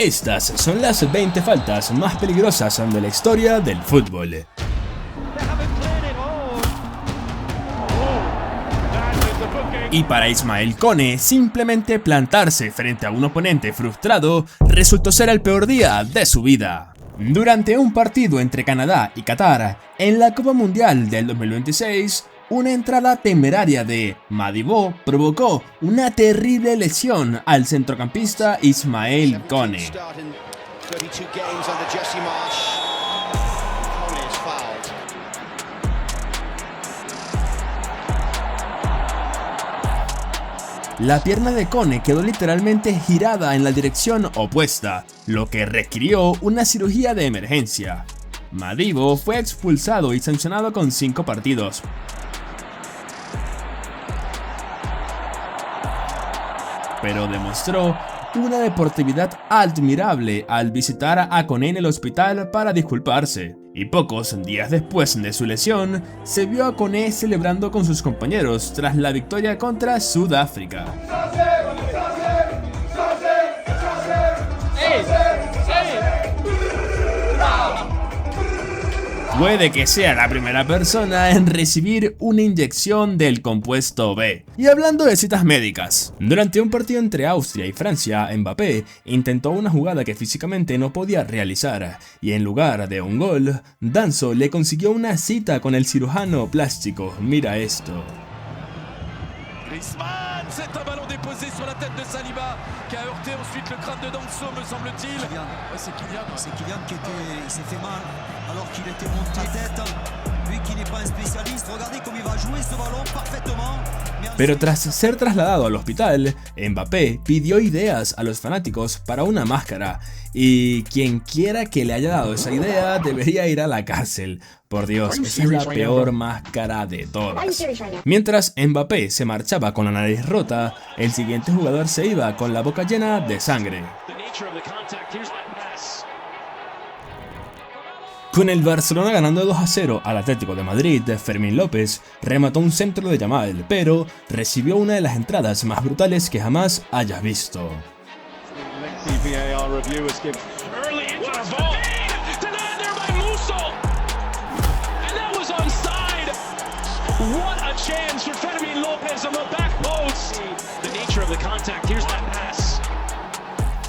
Estas son las 20 faltas más peligrosas de la historia del fútbol. Y para Ismael Kone, simplemente plantarse frente a un oponente frustrado resultó ser el peor día de su vida. Durante un partido entre Canadá y Qatar en la Copa Mundial del 2026, una entrada temeraria de Madibo provocó una terrible lesión al centrocampista Ismael Kone. La pierna de Kone quedó literalmente girada en la dirección opuesta, lo que requirió una cirugía de emergencia. Madibo fue expulsado y sancionado con 5 partidos. Pero demostró una deportividad admirable al visitar a Kone en el hospital para disculparse. Y pocos días después de su lesión, se vio a Kone celebrando con sus compañeros tras la victoria contra Sudáfrica. Puede que sea la primera persona en recibir una inyección del compuesto B. Y hablando de citas médicas, durante un partido entre Austria y Francia, Mbappé intentó una jugada que físicamente no podía realizar, y en lugar de un gol, Danso le consiguió una cita con el cirujano plástico. Mira esto. Griezmann, c'est un ballon déposé sur la tête de Saliba qui a heurté ensuite le crâne de Danso, me semble-t-il. Ouais, c'est Kylian qui s'est fait mal alors qu'il était monté tête. Lui qui n'est pas un spécialiste, regardez cómo iba a jouer ce ballon parfaitement. Pero tras ser trasladado al hospital, Mbappé pidió ideas a los fanáticos para una máscara, y quien quiera que le haya dado esa idea debería ir a la cárcel. Por Dios, esa es la peor máscara de todas. Mientras Mbappé se marchaba con la nariz rota, el siguiente jugador se iba con la boca llena de sangre. Con el Barcelona ganando 2-0 al Atlético de Madrid, Fermín López remató un centro de Yamal, pero recibió una de las entradas más brutales que jamás hayas visto.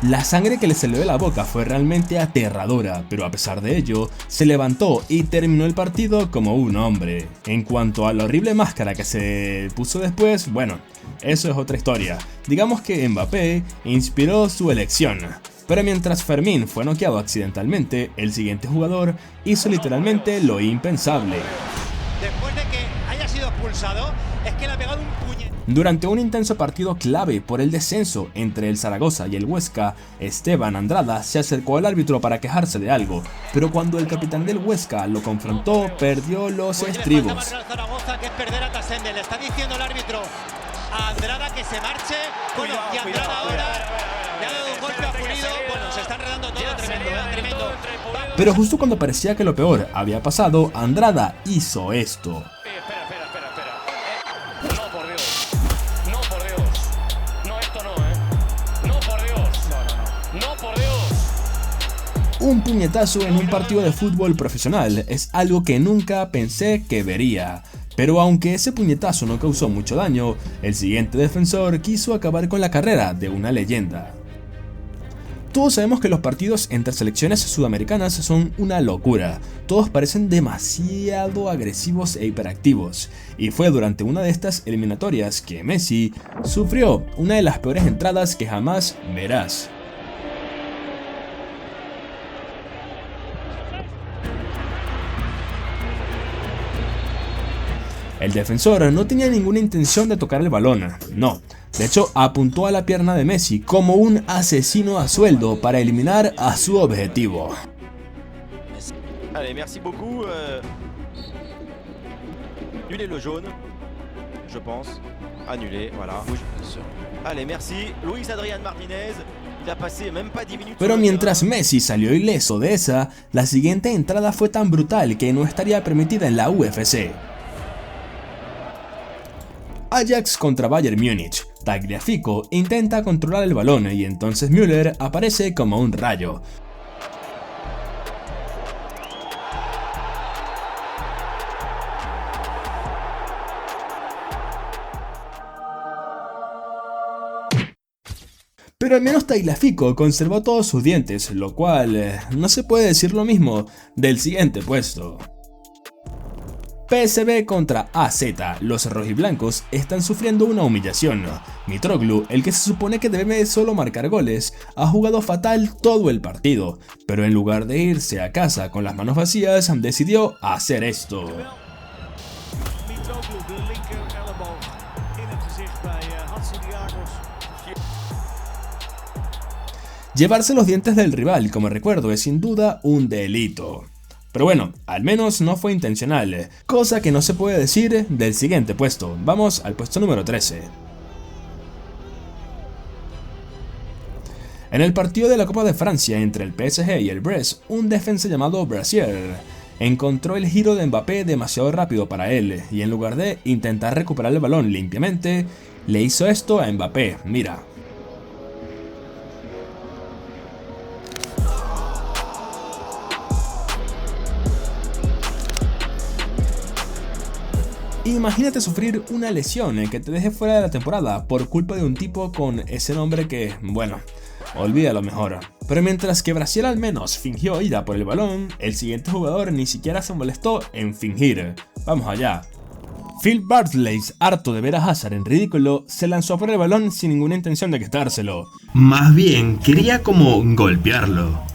La sangre que le salió de la boca fue realmente aterradora, pero a pesar de ello, se levantó y terminó el partido como un hombre. En cuanto a la horrible máscara que se puso después, bueno, eso es otra historia. Digamos que Mbappé inspiró su elección. Pero mientras Fermín fue noqueado accidentalmente, el siguiente jugador hizo literalmente lo impensable. Después de que haya sido expulsado, es que le ha pegado un puñetazo. Durante un intenso partido clave por el descenso entre el Zaragoza y el Huesca, Esteban Andrada se acercó al árbitro para quejarse de algo, pero cuando el capitán del Huesca lo confrontó, perdió los estribos. Zaragoza, que es perder a Tasende. Le está diciendo el árbitro a Andrada que se marche. Bueno, y Andrada ahora le ha dado un golpe a Pulido. Bueno, se está enredando todo, tremendo. Pero justo cuando parecía que lo peor había pasado, Andrada hizo esto. Un puñetazo en un partido de fútbol profesional es algo que nunca pensé que vería. Pero aunque ese puñetazo no causó mucho daño, el siguiente defensor quiso acabar con la carrera de una leyenda. Todos sabemos que los partidos entre selecciones sudamericanas son una locura. Todos parecen demasiado agresivos e hiperactivos. Y fue durante una de estas eliminatorias que Messi sufrió una de las peores entradas que jamás verás. El defensor no tenía ninguna intención de tocar el balón, no. De hecho, apuntó a la pierna de Messi como un asesino a sueldo para eliminar a su objetivo. Allez, merci beaucoup. Annulez le jaune, je pense. Annulé, voilà. Allez, merci. Luis Adrián Martínez. Pero mientras Messi salió ileso de esa, la siguiente entrada fue tan brutal que no estaría permitida en la UFC. Ajax contra Bayern Múnich. Tagliafico intenta controlar el balón y entonces Müller aparece como un rayo. Pero al menos Tagliafico conservó todos sus dientes, lo cual no se puede decir lo mismo del siguiente puesto. PSV contra AZ, los rojiblancos están sufriendo una humillación. Mitroglou, el que se supone que debe solo marcar goles, ha jugado fatal todo el partido, pero en lugar de irse a casa con las manos vacías, decidió hacer esto. Llevarse los dientes del rival como recuerdo es sin duda un delito. Pero bueno, al menos no fue intencional, cosa que no se puede decir del siguiente puesto. Vamos al puesto número 13. En el partido de la Copa de Francia entre el PSG y el Brest, un defensa llamado Brassier encontró el giro de Mbappé demasiado rápido para él y en lugar de intentar recuperar el balón limpiamente, le hizo esto a Mbappé, mira. Imagínate sufrir una lesión que te deje fuera de la temporada por culpa de un tipo con ese nombre que, bueno, olvídalo mejor. Pero mientras que Brasil al menos fingió ira por el balón, el siguiente jugador ni siquiera se molestó en fingir. Vamos allá. Phil Bardsley, harto de ver a Hazard en ridículo, se lanzó por el balón sin ninguna intención de quitárselo. Más bien, quería como golpearlo.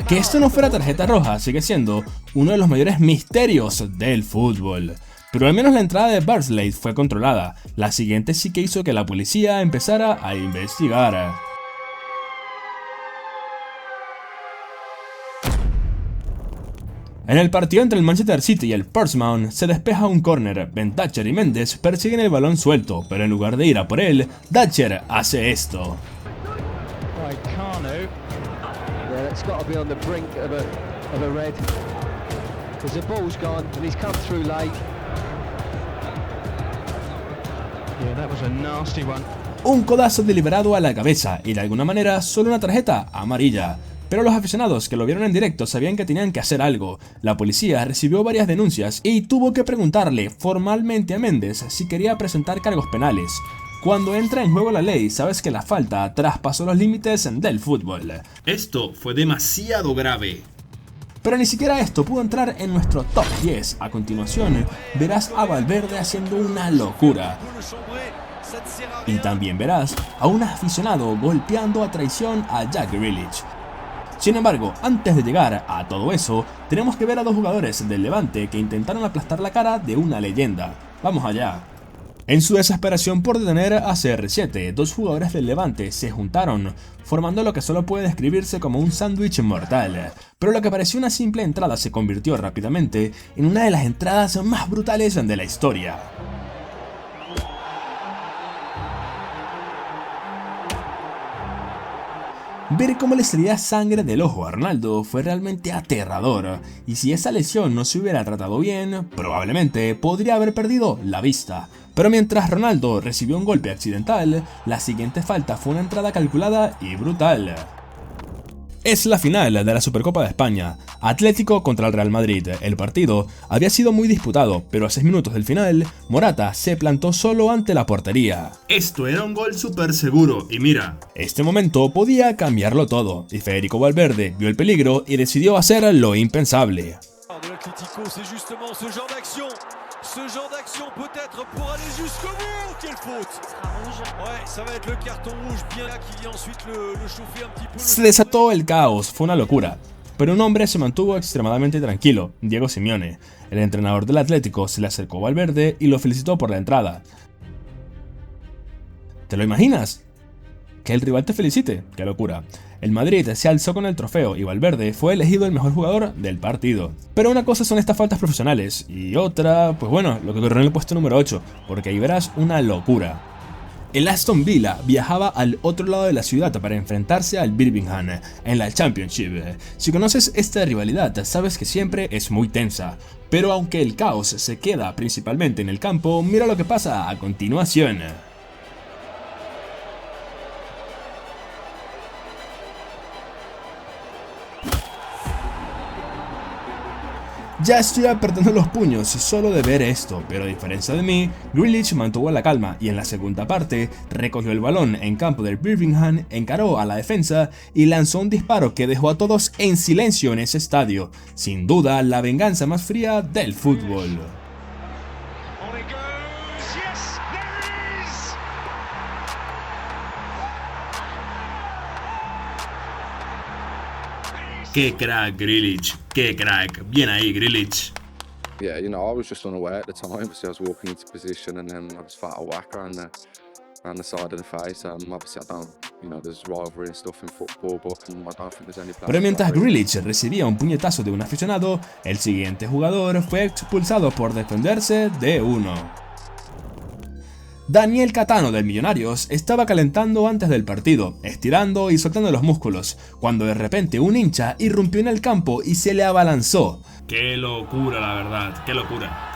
Que esto no fuera tarjeta roja sigue siendo uno de los mayores misterios del fútbol. Pero al menos la entrada de Bardsley fue controlada. La siguiente sí que hizo que la policía empezara a investigar. En el partido entre el Manchester City y el Portsmouth se despeja un córner. Ben Thatcher y Mendes persiguen el balón suelto, pero en lugar de ir a por él, Thatcher hace esto. Un codazo deliberado a la cabeza y de alguna manera solo una tarjeta amarilla. Pero los aficionados que lo vieron en directo sabían que tenían que hacer algo. La policía recibió varias denuncias y tuvo que preguntarle formalmente a Mendes si quería presentar cargos penales. Cuando entra en juego la ley, sabes que la falta traspasó los límites del fútbol. Esto fue demasiado grave. Pero ni siquiera esto pudo entrar en nuestro top 10. A continuación, verás a Valverde haciendo una locura. Y también verás a un aficionado golpeando a traición a Jack Grealish. Sin embargo, antes de llegar a todo eso, tenemos que ver a dos jugadores del Levante que intentaron aplastar la cara de una leyenda. Vamos allá. En su desesperación por detener a CR7, dos jugadores del Levante se juntaron, formando lo que solo puede describirse como un sándwich mortal. Pero lo que parecía una simple entrada se convirtió rápidamente en una de las entradas más brutales de la historia. Ver cómo le salía sangre del ojo a Ronaldo fue realmente aterrador, y si esa lesión no se hubiera tratado bien, probablemente podría haber perdido la vista. Pero mientras Ronaldo recibió un golpe accidental, la siguiente falta fue una entrada calculada y brutal. Es la final de la Supercopa de España, Atlético contra el Real Madrid. El partido había sido muy disputado, pero a 6 minutos del final, Morata se plantó solo ante la portería. Esto era un gol súper seguro, y mira, este momento podía cambiarlo todo, y Federico Valverde vio el peligro y decidió hacer lo impensable. Ce genre d'action peut-être pour aller jusqu'au bout. Quelle faute! Ouais, ça va être le carton rouge bien là qui vient ensuite le chauffer un petit peu. Se desató el caos, fue una locura. Pero un hombre se mantuvo extremadamente tranquilo, Diego Simeone. El entrenador del Atlético se le acercó a Valverde y lo felicitó por la entrada. ¿Te lo imaginas? Que el rival te felicite, qué locura. El Madrid se alzó con el trofeo y Valverde fue elegido el mejor jugador del partido. Pero una cosa son estas faltas profesionales y otra, pues bueno, lo que ocurrió en el puesto número 8, porque ahí verás una locura. El Aston Villa viajaba al otro lado de la ciudad para enfrentarse al Birmingham en la Championship. Si conoces esta rivalidad, sabes que siempre es muy tensa, pero aunque el caos se queda principalmente en el campo, mira lo que pasa a continuación. Ya estoy apretando los puños solo de ver esto, pero a diferencia de mí, Grealish mantuvo la calma y en la segunda parte recogió el balón en campo del Birmingham, encaró a la defensa y lanzó un disparo que dejó a todos en silencio en ese estadio. Sin duda, la venganza más fría del fútbol. ¡Qué crack, Grealish! ¡Qué crack! Bien ahí, Grealish. Yeah, you know, I was just unaware at the time. Obviously, I was walking into position and then I just felt a whack around the side of the face. Obviously, I don't, you know, there's rivalry and stuff in football, but I don't think there's any place. Pero mientras Grealish recibía un puñetazo de un aficionado, el siguiente jugador fue expulsado por defenderse de uno. Daniel Catano del Millonarios estaba calentando antes del partido, estirando y soltando los músculos, cuando de repente un hincha irrumpió en el campo y se le abalanzó. ¡Qué locura, la verdad! ¡Qué locura!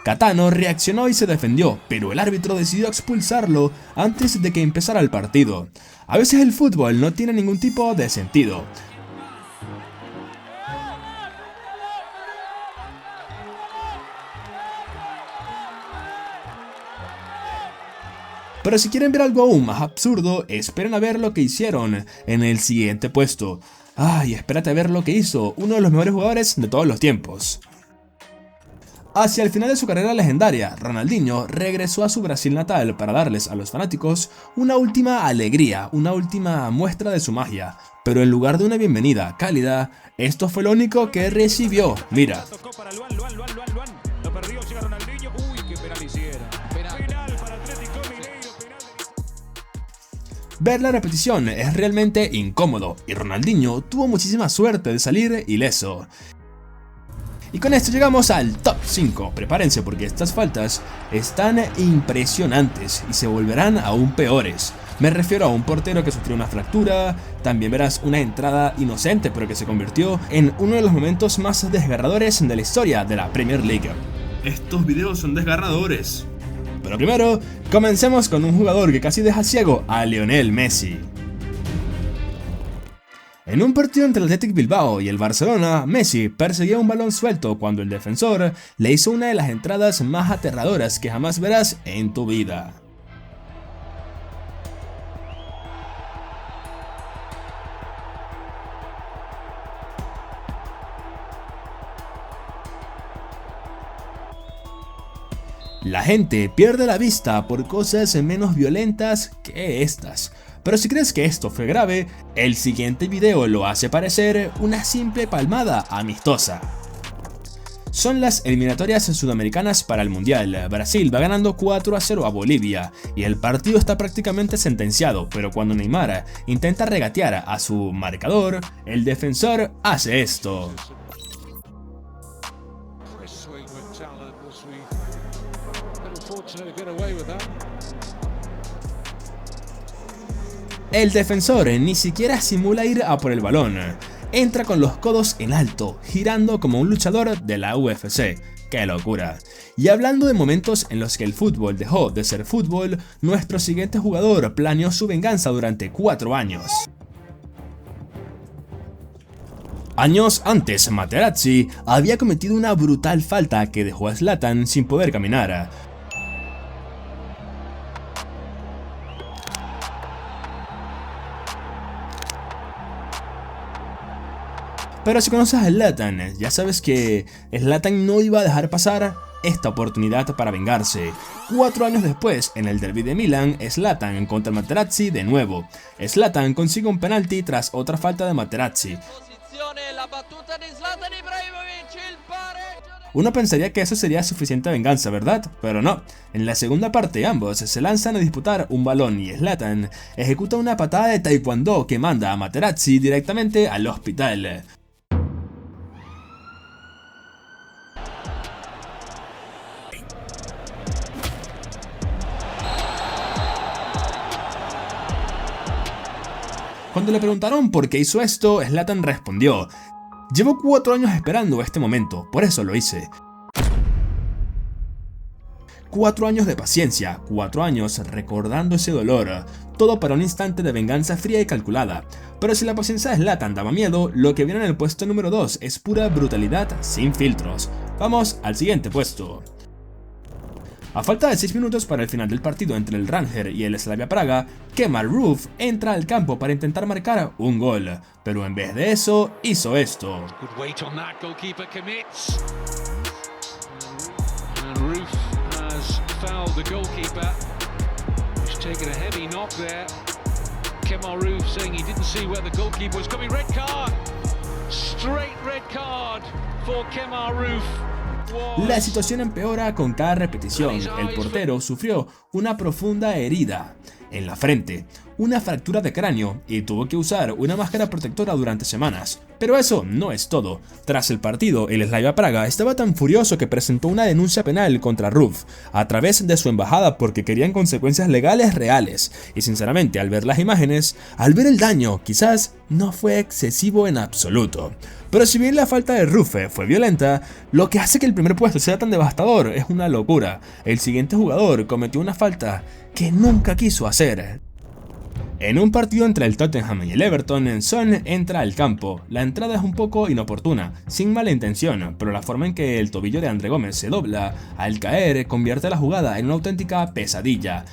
Catano reaccionó y se defendió, pero el árbitro decidió expulsarlo antes de que empezara el partido. A veces el fútbol no tiene ningún tipo de sentido. Pero si quieren ver algo aún más absurdo, esperen a ver lo que hicieron en el siguiente puesto. Ay, espérate a ver lo que hizo uno de los mejores jugadores de todos los tiempos. Hacia el final de su carrera legendaria, Ronaldinho regresó a su Brasil natal para darles a los fanáticos una última alegría, una última muestra de su magia. Pero en lugar de una bienvenida cálida, esto fue lo único que recibió. Mira. Ver la repetición es realmente incómodo y Ronaldinho tuvo muchísima suerte de salir ileso. Y con esto llegamos al top 5, prepárense porque estas faltas están impresionantes y se volverán aún peores. Me refiero a un portero que sufrió una fractura, también verás una entrada inocente pero que se convirtió en uno de los momentos más desgarradores de la historia de la Premier League. Estos videos son desgarradores. Pero primero, comencemos con un jugador que casi deja ciego a Lionel Messi. En un partido entre el Athletic Bilbao y el Barcelona, Messi perseguía un balón suelto cuando el defensor le hizo una de las entradas más aterradoras que jamás verás en tu vida. La gente pierde la vista por cosas menos violentas que estas. Pero si crees que esto fue grave, el siguiente video lo hace parecer una simple palmada amistosa. Son las eliminatorias sudamericanas para el Mundial. Brasil va ganando 4-0 a Bolivia y el partido está prácticamente sentenciado, pero cuando Neymar intenta regatear a su marcador, el defensor hace esto. El defensor ni siquiera simula ir a por el balón, entra con los codos en alto, girando como un luchador de la UFC. ¡Qué locura! Y hablando de momentos en los que el fútbol dejó de ser fútbol, nuestro siguiente jugador planeó su venganza durante 4 años. Años antes, Materazzi había cometido una brutal falta que dejó a Zlatan sin poder caminar. Pero si conoces a Zlatan, ya sabes que Zlatan no iba a dejar pasar esta oportunidad para vengarse. 4 años después, en el derbi de Milán, Zlatan contra Materazzi de nuevo. Zlatan consigue un penalti tras otra falta de Materazzi. Uno pensaría que eso sería suficiente venganza, ¿verdad? Pero no. En la segunda parte ambos se lanzan a disputar un balón y Zlatan ejecuta una patada de taekwondo que manda a Materazzi directamente al hospital. Cuando le preguntaron por qué hizo esto, Zlatan respondió: "Llevo 4 años esperando este momento, por eso lo hice". 4 años de paciencia, 4 años recordando ese dolor, todo para un instante de venganza fría y calculada. Pero si la paciencia de Zlatan daba miedo, lo que viene en el puesto número 2 es pura brutalidad sin filtros. Vamos al siguiente puesto. A falta de 6 minutos para el final del partido entre el Rangers y el Slavia Praga, Kemar Roofe entra al campo para intentar marcar un gol, pero en vez de eso, hizo esto. Kemar Roofe saying he didn't see where the goalkeeper was coming. Red card! Straight red card for Kemar Roofe. La situación empeora con cada repetición. El portero sufrió una profunda herida en la frente, una fractura de cráneo y tuvo que usar una máscara protectora durante semanas. Pero eso no es todo. Tras el partido, el Slavia Praga estaba tan furioso que presentó una denuncia penal contra Roofe a través de su embajada porque querían consecuencias legales reales. Y sinceramente, al ver las imágenes, al ver el daño, quizás no fue excesivo en absoluto. Pero si bien la falta de Roofe fue violenta, lo que hace que el primer puesto sea tan devastador es una locura. El siguiente jugador cometió una falta que nunca quiso hacer. En un partido entre el Tottenham y el Everton, Son entra al campo. La entrada es un poco inoportuna, sin mala intención, pero la forma en que el tobillo de André Gómez se dobla al caer convierte la jugada en una auténtica pesadilla.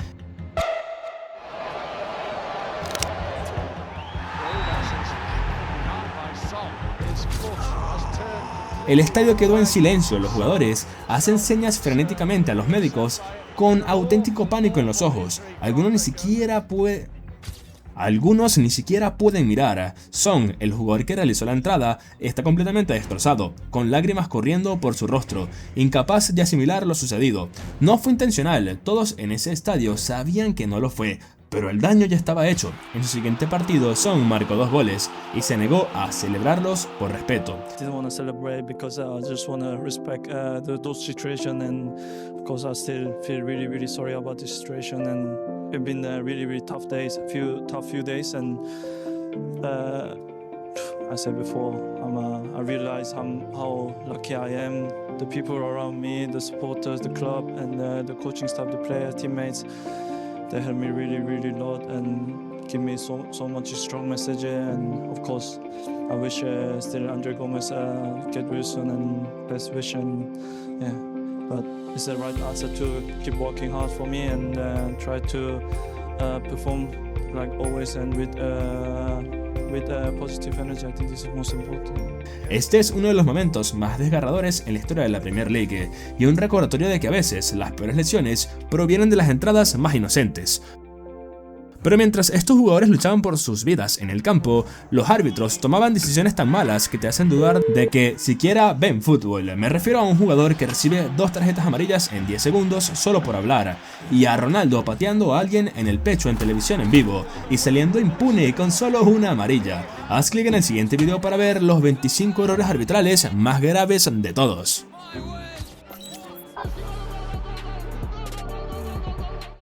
El estadio quedó en silencio, los jugadores hacen señas frenéticamente a los médicos con auténtico pánico en los ojos. Algunos ni siquiera pueden mirar. Son, el jugador que realizó la entrada, está completamente destrozado, con lágrimas corriendo por su rostro, incapaz de asimilar lo sucedido. No fue intencional, todos en ese estadio sabían que no lo fue, pero el daño ya estaba hecho. En su siguiente partido, Son marcó 2 goles y se negó a celebrarlos por respeto. Didn't want to celebrate because I just want to respect those situations, and of course I still feel really sorry about this situation, and it's been really tough days, tough few days, and I said before, I realize how lucky I am, the people around me, the supporters, the club, and the coaching staff, the players, teammates. They helped me really a lot and give me so much strong message, and of course I wish still André Gómez get well soon and best wish, and yeah, but it's the right answer to keep working hard for me and try to perform like always and with positive energy. I think this is most important. Este es uno de los momentos más desgarradores en la historia de la Premier League y un recordatorio de que a veces las peores lesiones provienen de las entradas más inocentes. Pero mientras estos jugadores luchaban por sus vidas en el campo, los árbitros tomaban decisiones tan malas que te hacen dudar de que siquiera ven fútbol. Me refiero a un jugador que recibe 2 tarjetas amarillas en 10 segundos solo por hablar, y a Ronaldo pateando a alguien en el pecho en televisión en vivo y saliendo impune con solo una amarilla. Haz clic en el siguiente video para ver los 25 errores arbitrales más graves de todos.